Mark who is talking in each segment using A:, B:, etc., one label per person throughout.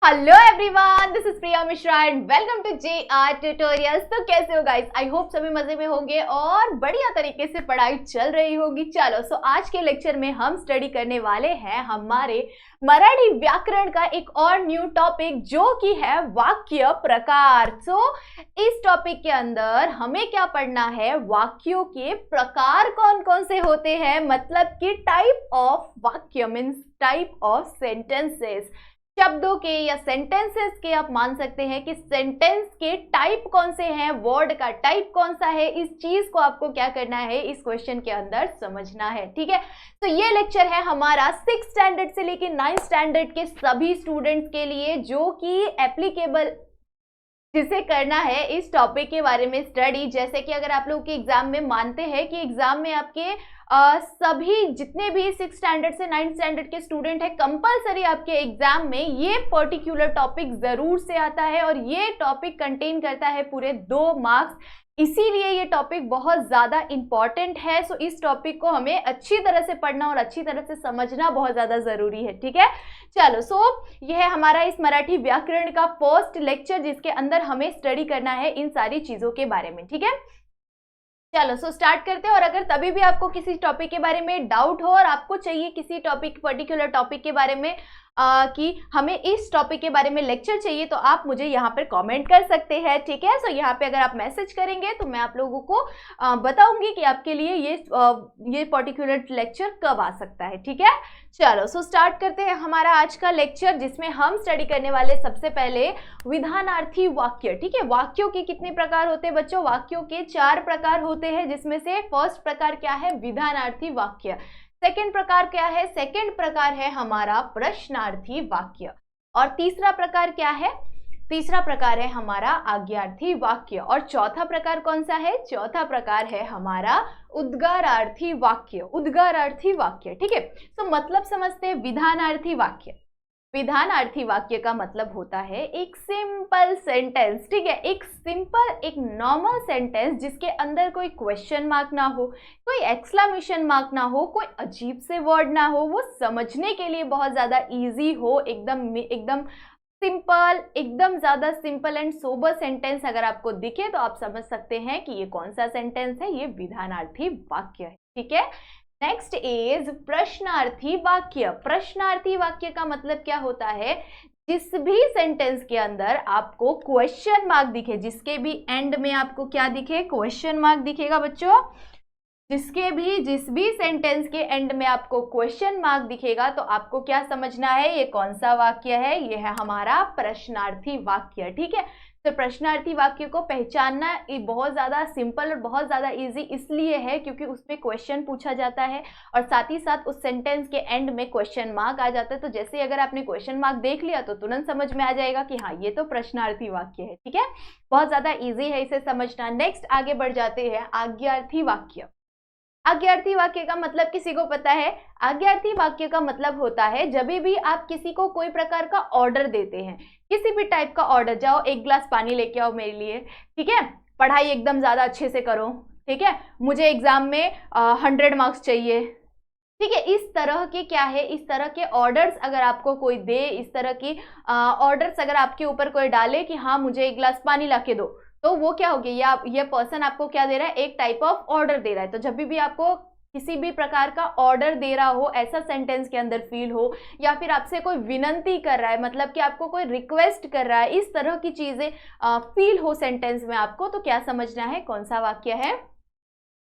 A: Hello everyone, this is Priya Mishra and welcome to JR tutorials. तो कैसे हो गाइस? आई होप सभी मजे में होंगे और बढ़िया तरीके से पढ़ाई चल रही होगी। चलो आज के लेक्चर में हम स्टडी करने वाले हैं हमारे मराठी व्याकरण का एक और न्यू टॉपिक जो कि है वाक्य प्रकार। इस टॉपिक के अंदर हमें क्या पढ़ना है? वाक्यों के प्रकार कौन कौन से होते हैं, मतलब कि टाइप ऑफ वाक्य मीन्स टाइप ऑफ सेंटेंसेस। शब्दों के या सेंटेंसेस के आप मान सकते हैं कि सेंटेंस के टाइप कौन से हैं, वर्ड का टाइप कौन सा है। इस चीज को आपको क्या करना है, इस क्वेश्चन के अंदर समझना है। ठीक है, तो ये लेक्चर है हमारा 6th स्टैंडर्ड से लेकर 9th स्टैंडर्ड के सभी स्टूडेंट्स के लिए, जो कि एप्लीकेबल जिसे करना है इस टॉपिक के बारे में स्टडी। जैसे कि अगर आप लोग के एग्जाम में मानते हैं कि एग्जाम में आपके सभी जितने भी 6th स्टैंडर्ड से 9th स्टैंडर्ड के स्टूडेंट है, कंपलसरी आपके एग्जाम में ये पर्टिकुलर टॉपिक जरूर से आता है और ये टॉपिक कंटेन करता है पूरे 2 मार्क्स। इसीलिए ये टॉपिक बहुत ज़्यादा इंपॉर्टेंट है। सो इस टॉपिक को हमें अच्छी तरह से पढ़ना और अच्छी तरह से समझना बहुत ज़्यादा ज़रूरी है। ठीक है, चलो यह है हमारा इस मराठी व्याकरण का फर्स्ट लेक्चर, जिसके अंदर हमें स्टडी करना है इन सारी चीज़ों के बारे में। ठीक है, चलो स्टार्ट करते हैं। और अगर तभी भी आपको किसी टॉपिक के बारे में डाउट हो और आपको चाहिए किसी टॉपिक पर्टिकुलर टॉपिक के बारे में कि हमें इस टॉपिक के बारे में लेक्चर चाहिए, तो आप मुझे यहाँ पर कमेंट कर सकते हैं। ठीक है, सो यहाँ पे अगर आप मैसेज करेंगे तो मैं आप लोगों को बताऊंगी कि आपके लिए ये पर्टिकुलर लेक्चर कब आ सकता है। ठीक है, चलो स्टार्ट करते हैं हमारा आज का लेक्चर, जिसमें हम स्टडी करने वाले सबसे पहले विधानार्थी वाक्य। ठीक है, वाक्यों के कितने प्रकार होते हैं बच्चों? वाक्यों के 4 प्रकार होते हैं, जिसमें से फर्स्ट प्रकार क्या है? विधानार्थी वाक्य। सेकंड प्रकार क्या है? सेकंड प्रकार है हमारा प्रश्नार्थी वाक्य। और तीसरा प्रकार क्या है? तीसरा प्रकार है हमारा आज्ञार्थी वाक्य। और चौथा प्रकार कौन सा है? चौथा प्रकार है हमारा उद्गारार्थी वाक्य। उद्गारार्थी वाक्य। ठीक है, तो मतलब समझते हैं विधानार्थी वाक्य। विधानार्थी वाक्य का मतलब होता है एक सिंपल सेंटेंस। ठीक है, एक सिंपल एक नॉर्मल सेंटेंस जिसके अंदर कोई क्वेश्चन मार्क ना हो, कोई एक्सक्लेमेशन मार्क ना हो, कोई अजीब से वर्ड ना हो, वो समझने के लिए बहुत ज़्यादा इजी हो, एकदम सिंपल, एकदम ज़्यादा सिंपल एंड सोबर सेंटेंस अगर आपको दिखे तो आप समझ सकते हैं कि ये कौन सा सेंटेंस है, ये विधानार्थी वाक्य है। ठीक है, नेक्स्ट इज प्रश्नार्थी वाक्य। प्रश्नार्थी वाक्य का मतलब क्या होता है? जिस भी सेंटेंस के अंदर आपको क्वेश्चन मार्क दिखे, जिसके भी एंड में आपको क्या दिखे? क्वेश्चन मार्क दिखेगा बच्चों। जिस भी सेंटेंस के एंड में आपको क्वेश्चन मार्क दिखेगा तो आपको क्या समझना है? ये कौन सा वाक्य है? ये है हमारा प्रश्नार्थी वाक्य। ठीक है, तो प्रश्नार्थी वाक्य को पहचानना बहुत ज़्यादा सिंपल और बहुत ज़्यादा इजी इसलिए है क्योंकि उसमें क्वेश्चन पूछा जाता है और साथ ही साथ उस सेंटेंस के एंड में क्वेश्चन मार्क आ जाता है। तो जैसे अगर आपने क्वेश्चन मार्क देख लिया तो तुरंत समझ में आ जाएगा कि हाँ, ये तो प्रश्नार्थी वाक्य है। ठीक है, बहुत ज़्यादा ईजी है इसे समझना। नेक्स्ट आगे बढ़ जाते हैं आज्ञार्थी वाक्य। आज्ञार्थी वाक्य का मतलब किसी को पता है? आज्ञार्थी वाक्य का मतलब होता है जब भी आप किसी को कोई प्रकार का ऑर्डर देते हैं, किसी भी टाइप का ऑर्डर, जाओ 1 गिलास पानी लेके आओ मेरे लिए। ठीक है, पढ़ाई एकदम ज्यादा अच्छे से करो। ठीक है, मुझे एग्जाम में 100 मार्क्स चाहिए। ठीक है, इस तरह के क्या है, इस तरह के ऑर्डर्स अगर आपको कोई दे, इस तरह की ऑर्डर्स अगर आपके ऊपर कोई डाले कि हाँ मुझे 1 गिलास पानी ला के दो, तो वो क्या होगी? ये पर्सन आपको क्या दे रहा है? एक टाइप ऑफ ऑर्डर दे रहा है। तो जब भी आपको किसी भी प्रकार का ऑर्डर दे रहा हो, ऐसा सेंटेंस के अंदर फील हो, या फिर आपसे कोई विनंती कर रहा है, मतलब कि आपको कोई रिक्वेस्ट कर रहा है, इस तरह की चीजें फील हो सेंटेंस में आपको, तो क्या समझना है? कौन सा वाक्य है?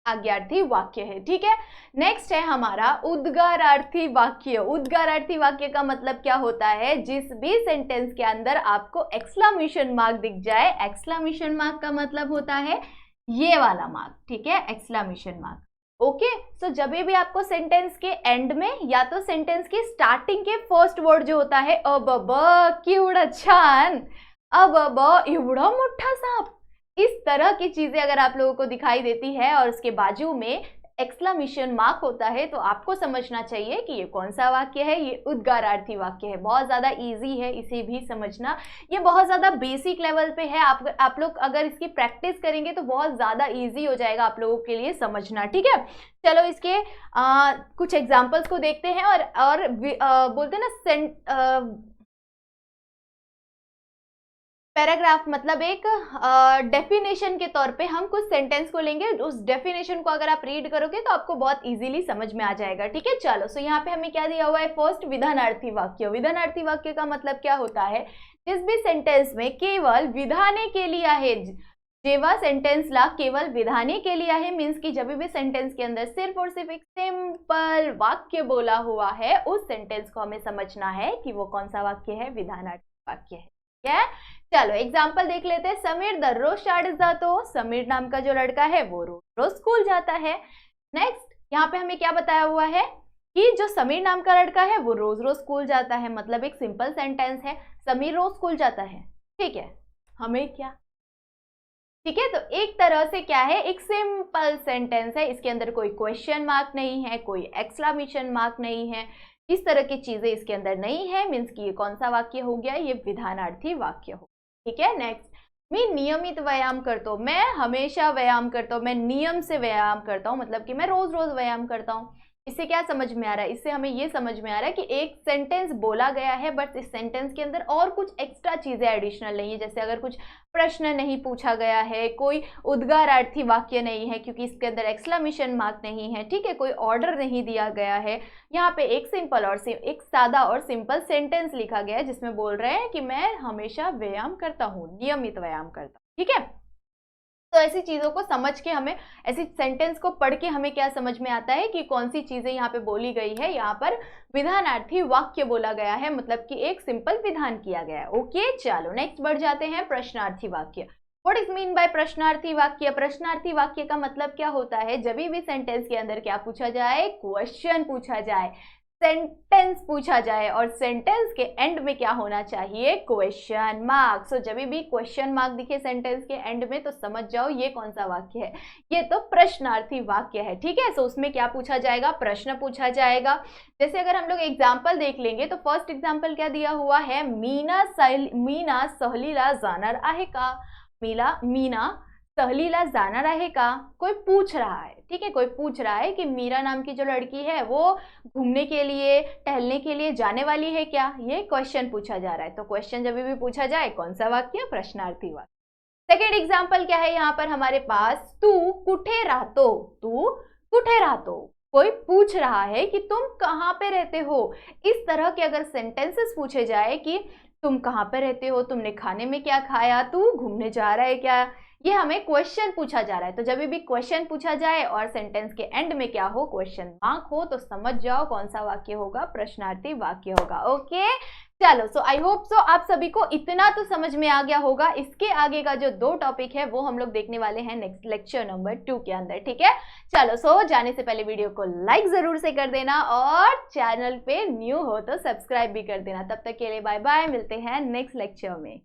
A: आज्ञार्थी वाक्य है। ठीक है, नेक्स्ट है हमारा उद्गारार्थी वाक्य। उद्गारार्थी वाक्य का मतलब क्या होता है? जिस भी सेंटेंस के अंदर आपको एक्सक्लेमेशन मार्क दिख जाए। एक्सक्लेमेशन मार्क का मतलब होता है ये वाला मार्क। ठीक है, एक्सक्लेमेशन मार्क। ओके, सो जब भी आपको सेंटेंस के एंड में या तो सेंटेंस के स्टार्टिंग के फर्स्ट वर्ड जो होता है केवढं छान, एवढा मोठा साप, इस तरह की चीजें अगर आप लोगों को दिखाई देती है और उसके बाजू में एक्सक्लेमेशन मार्क होता है, तो आपको समझना चाहिए कि ये कौन सा वाक्य है? ये उद्गारार्थी वाक्य है। बहुत ज़्यादा इजी है इसे भी समझना, ये बहुत ज़्यादा बेसिक लेवल पे है। आप लोग अगर इसकी प्रैक्टिस करेंगे तो बहुत ज़्यादा इजी हो जाएगा आप लोगों के लिए समझना। ठीक है, चलो इसके कुछ एग्जाम्पल्स को देखते हैं और बोलते हैं ना पैराग्राफ मतलब एक डेफिनेशन के तौर पे हम कुछ सेंटेंस को लेंगे, उस डेफिनेशन को अगर आप रीड करोगे तो आपको बहुत इजीली समझ में आ जाएगा, ठीक है। चलो, सो यहाँ पे हमें क्या दिया हुआ है, फर्स्ट विधानार्थी वाक्य। विधानार्थी वाक्य का मतलब क्या होता है, जिस भी सेंटेंस में केवल विधाने के लिए आहे, जेवा सेंटेन्सला केवल विधाने के लिए आहे, मीन्स की जब भी सेंटेंस के अंदर सिर्फ और सिर्फ एक सिंपल वाक्य बोला हुआ है, उस सेंटेंस को हमें समझना है कि वो कौन सा वाक्य है, विधानार्थी वाक्य है, ठीक है। चलो एग्जाम्पल देख लेते हैं। समीर दररोज शाळेत जातो, समीर नाम का जो लड़का है वो रोज रोज स्कूल जाता है। नेक्स्ट यहाँ पे हमें क्या बताया हुआ है कि जो समीर नाम का लड़का है वो रोज रोज स्कूल जाता है, मतलब एक सिंपल सेंटेंस है, समीर रोज स्कूल जाता है, ठीक है। हमें क्या, ठीक है, तो एक तरह से क्या है, एक सिंपल सेंटेंस है, इसके अंदर कोई क्वेश्चन मार्क नहीं है, कोई एक्सक्लेमेशन मार्क नहीं है, इस तरह की चीजें इसके अंदर नहीं है, मीन्स कि ये कौन सा वाक्य हो गया, ये विधानार्थी वाक्य हो, ठीक है। नेक्स्ट, मैं नियमित व्यायाम करता हूँ, मैं हमेशा व्यायाम करता हूँ, मैं नियम से व्यायाम करता हूँ, मतलब कि मैं रोज रोज व्यायाम करता हूँ। इससे क्या समझ में आ रहा है, इससे हमें ये समझ में आ रहा है कि एक सेंटेंस बोला गया है, बट इस सेंटेंस के अंदर और कुछ एक्स्ट्रा चीजें एडिशनल नहीं है, जैसे अगर कुछ प्रश्न नहीं पूछा गया है, कोई उद्गारार्थी वाक्य नहीं है क्योंकि इसके अंदर एक्सक्लेमेशन मार्क नहीं है, ठीक है, कोई ऑर्डर नहीं दिया गया है, यहाँ पे एक सिंपल और एक सादा और सिंपल सेंटेंस लिखा गया है जिसमें बोल रहे हैं कि मैं हमेशा व्यायाम करता हूँ, नियमित व्यायाम करता हूँ, ठीक है। तो ऐसी चीजों को समझ के हमें, ऐसी सेंटेंस को पढ़ के हमें क्या समझ में आता है कि कौन सी चीजें यहाँ पे बोली गई है, यहाँ पर विधानार्थी वाक्य बोला गया है, मतलब कि एक सिंपल विधान किया गया है, ओके। चलो नेक्स्ट बढ़ जाते हैं, प्रश्नार्थी वाक्य। व्हाट इज मीन बाय प्रश्नार्थी वाक्य। प्रश्नार्थी वाक्य का मतलब क्या होता है, जब भी सेंटेंस के अंदर क्या पूछा जाए, क्वेश्चन पूछा जाए, सेंटेंस पूछा जाए, और सेंटेंस के एंड में क्या होना चाहिए, क्वेश्चन मार्क। सो जब भी क्वेश्चन मार्क दिखे सेंटेंस के एंड में तो समझ जाओ ये कौन सा वाक्य है, ये तो प्रश्नार्थी वाक्य है, ठीक है। सो उसमें क्या पूछा जाएगा, प्रश्न पूछा जाएगा। जैसे अगर हम लोग एग्जाम्पल देख लेंगे तो फर्स्ट एग्जाम्पल क्या दिया हुआ है, मीना सहलीला जाणार आहे का। मीना सहलीला जाणार आहे का, कोई पूछ रहा है, ठीक है, कोई पूछ रहा है कि मीरा नाम की जो लड़की है वो घूमने के लिए, टहलने के लिए जाने वाली है क्या, ये क्वेश्चन पूछा जा रहा है। तो क्वेश्चन जब भी पूछा जाए कौन सा वाक्य, प्रश्नार्थी वाक्य। सेकेंड एग्जाम्पल क्या है यहाँ पर हमारे पास, तू कुठे राहतो, तू कुठे राहतो, कोई पूछ रहा है कि तुम कहाँ पे रहते हो। इस तरह के अगर सेंटेंसेस पूछे जाए कि तुम कहाँ पे रहते हो, तुमने खाने में क्या खाया, तू घूमने जा रहा है क्या, ये हमें क्वेश्चन पूछा जा रहा है। तो जब भी क्वेश्चन पूछा जाए और सेंटेंस के एंड में क्या हो, क्वेश्चन मार्क हो, तो समझ जाओ कौन सा वाक्य होगा, प्रश्नार्थी वाक्य होगा, ओके। चलो, सो आई होप सो आप सभी को इतना तो समझ में आ गया होगा। इसके आगे का जो 2 टॉपिक है वो हम लोग देखने वाले हैं नेक्स्ट लेक्चर नंबर 2 के अंदर, ठीक है। चलो, सो जाने से पहले वीडियो को लाइक जरूर से कर देना और चैनल पे न्यू हो तो सब्सक्राइब भी कर देना। तब तक के लिए बाय बाय, मिलते हैं नेक्स्ट लेक्चर में।